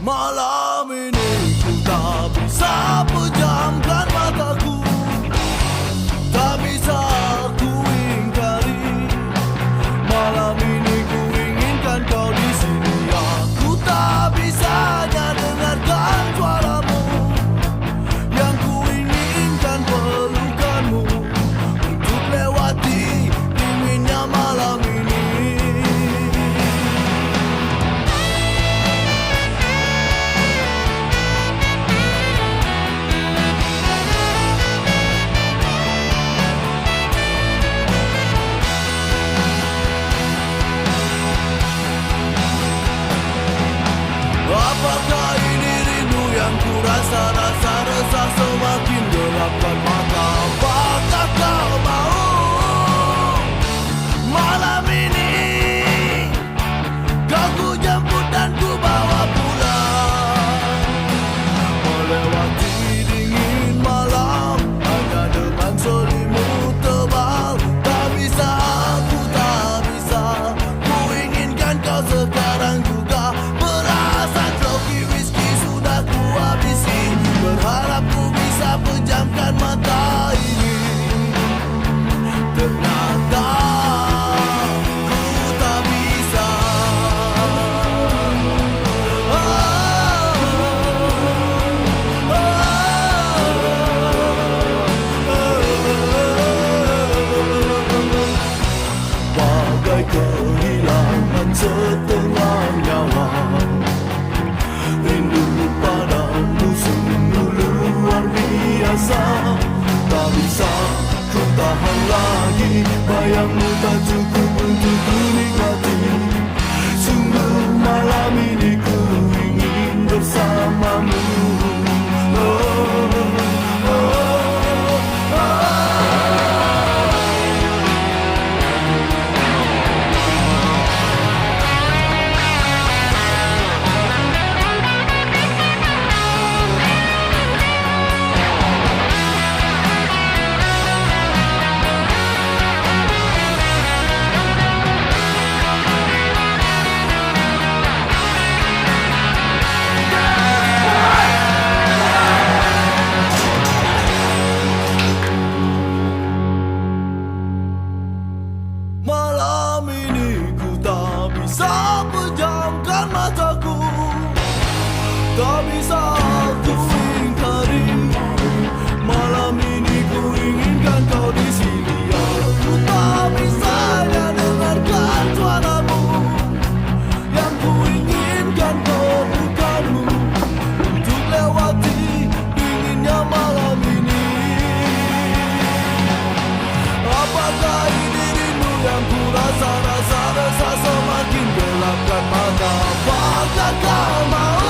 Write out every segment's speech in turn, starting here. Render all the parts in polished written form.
Malam ini ku tak bisa pejamkan mataku, tak bisa ku ingkari. Malam ini ku inginkan kau di sini. Aku tak bisa hanya dengarkan suaramu. Yang ku inginkan pelukanmu untuk lewati dinginnya malam ini. Apakah ini rindu yang ku rasa resah semakin gelapkan mata? Apakah kau mau malam ini kau ku jemput dan ku bawa pulang, melewati dingin malam hanya dengan selimut tebal. Tak bisa, aku tak bisa, ku inginkan kau sekarang juga. Berharap ku bisa pejamkan mata ini. Ternyata ku tak bisa. Bagai kehilangan setengah nyawa, rindu padamu sungguh luar biasa. Tak bisa ku tahan lagi, bayangmu tak cukup untuk ku nikmati. Sungguh malam ini ku ingin bersamamu. Malam ini ku tak bisa pejamkan mataku, tak bisa ku ingkari. Malam ini ku inginkan kau di sini. Aku tak bisa hanya dengarkan suaramu. Yang ku inginkan pelukanmu untuk lewati dinginnya malam ini. Apakah ini yang ku rasa resah semakin gelapkan mata? Apakah kau mau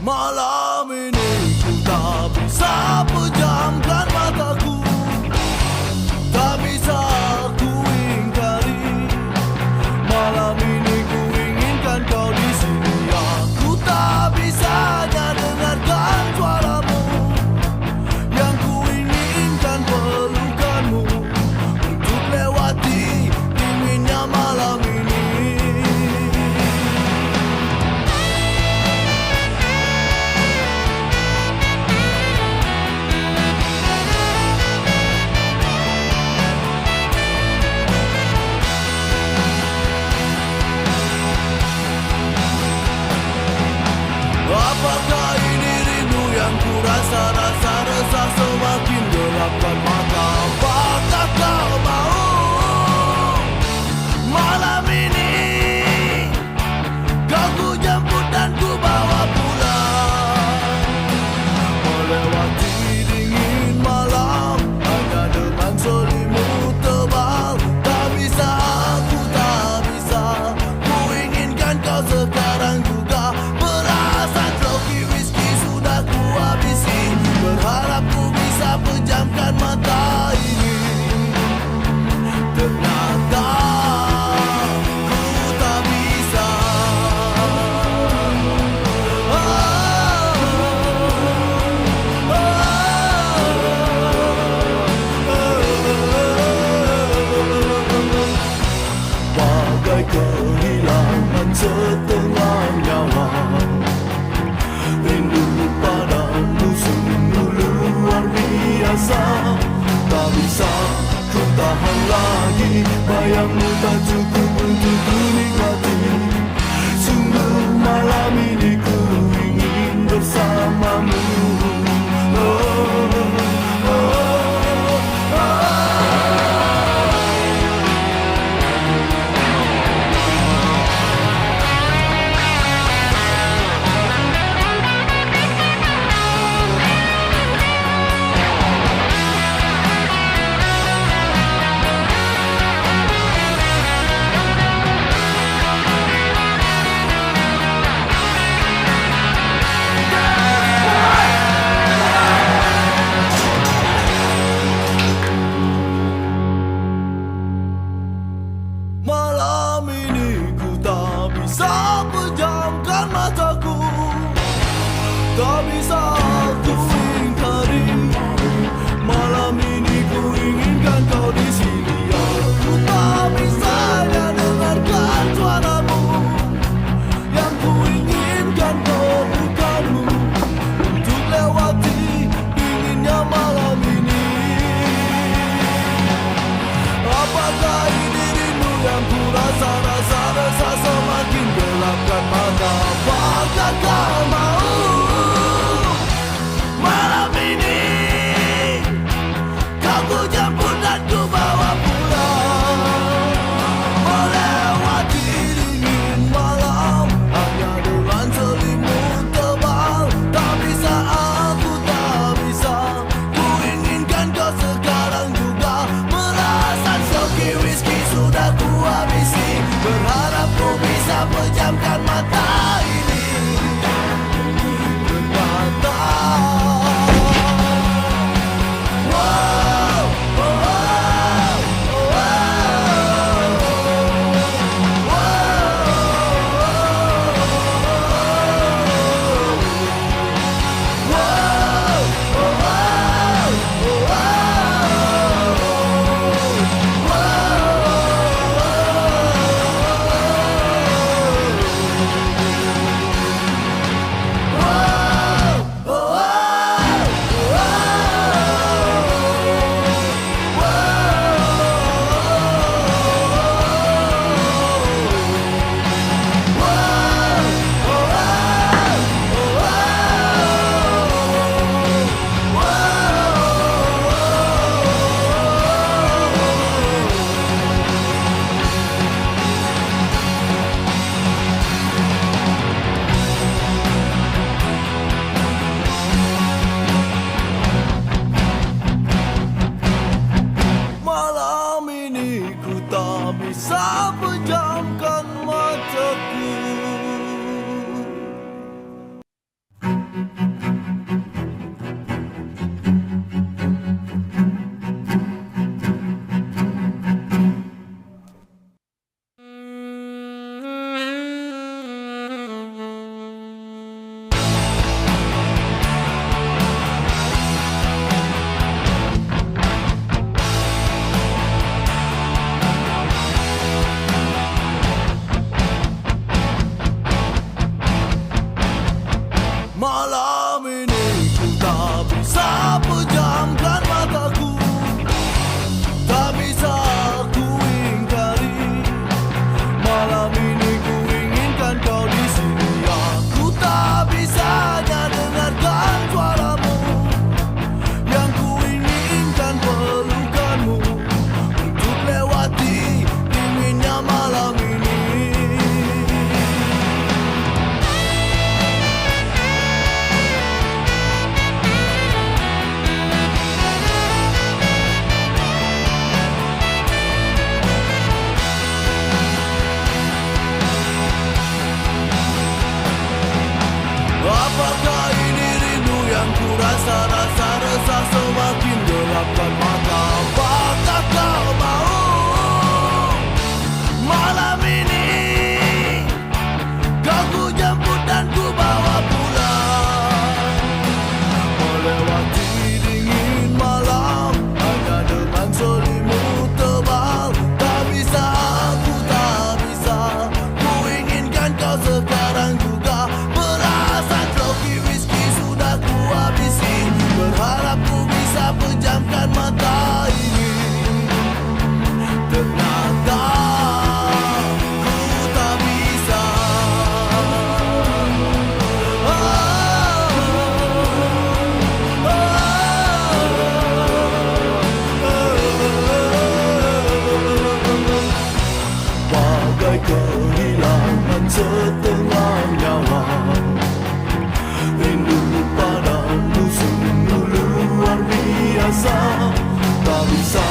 Malam ini ku tak bisa pejamkan mataku, tak bisa ku ingkari. Malam ini ku inginkan kau di sini. Aku tak bisa hanya dengarkan suaramu, yang ku inginkan pelukanmu untuk lewati dinginnya malam ini. Apakah ini rindu yang ku rasa resah semakin gelapkan mata? Apakah kau mau malam ini kau ku jemput dan ku bawa pulang, melewati dingin malam hanya dengan selimut tebal. Tak bisa, aku tak bisa, ku inginkan kau sekarang juga. Berharap ku bisa pejamkan mata ini, ternyata ku tak bisa. Bagai kehilangan setengah nyawa, rindu padamu sungguh luar biasa. Tak bisa ku tahan lagi, bayangmu tak cukup untuk ku nikmati. Sungguh malam ini ku ingin bersamamu. Malam ini ku tak bisa pejamkan mataku, tak bisa ku ingkari. Malam ini ku inginkan kau di sini. Aku tak bisa hanya dengarkan suaramu, yang ku inginkan pelukanmu untuk lewati dinginnya malam ini. Apakah ini yang ku rasa resah semakin gelapkan mata? Apakah kau mau malam ini kau ku jemput dan ku bawa pulang, melewati dingin malam hanya dengan selimut tebal. Tak bisa, aku tak bisa, ku inginkan kau sekarang juga. Belasan soki whisky sudah ku habisi, berharap ku bisa pejamkan mata ini, Malam ini ku tak bisa pejamkan mataku, tak bisa ku ingkari. Malam ini ku inginkan kau di sini. Aku tak bisa hanya dengarkan suaramu. Yang ku inginkan pelukanmu untuk lewati dinginnya malam ini. Apakah ini rindu yang ku rasa resah semakin gelapkan mata? Apakah kau mau malam ini kau ku jemput dan ku bawa pulang, melewati dingin malam hanya dengan selimut tebal. Tak bisa, aku tak bisa, ku inginkan kau sekarang juga. Berharap ku bisa pejamkan mata ini. Ternyata ku tak bisa. Bagai kehilangan setengah nyawa, rindu padamu sungguh luar biasa. Tak bisa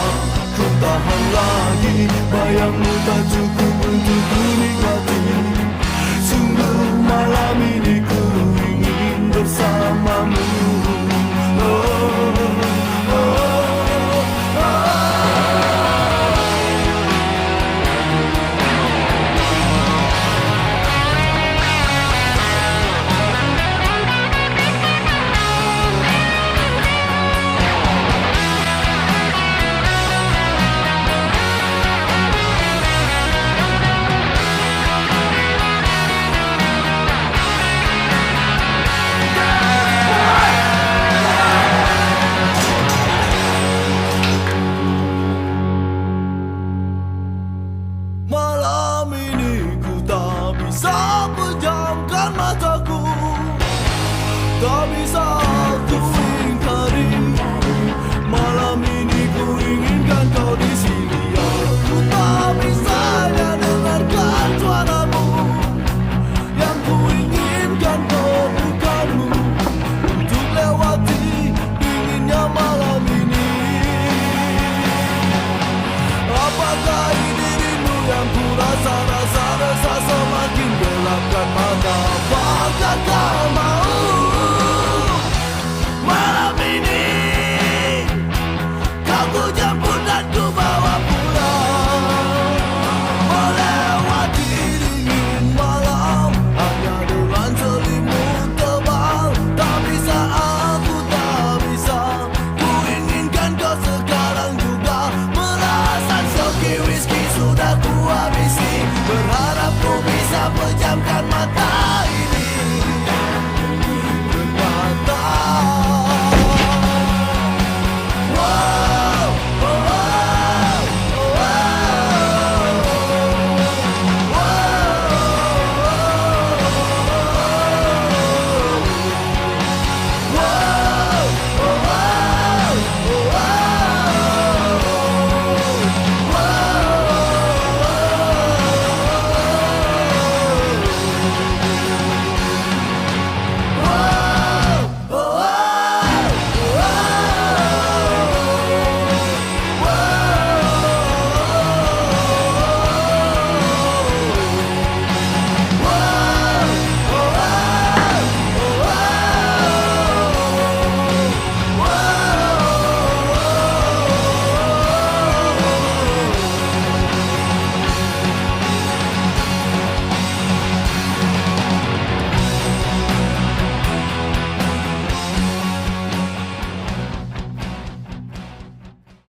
ku tahan lagi, bayangmu tak cukup untuk ku nikmati. Sungguh malam ini ku ingin bersamamu. Oh, oh, oh, oh. Malam ini ku tak bisa pejamkan mataku, tak bisa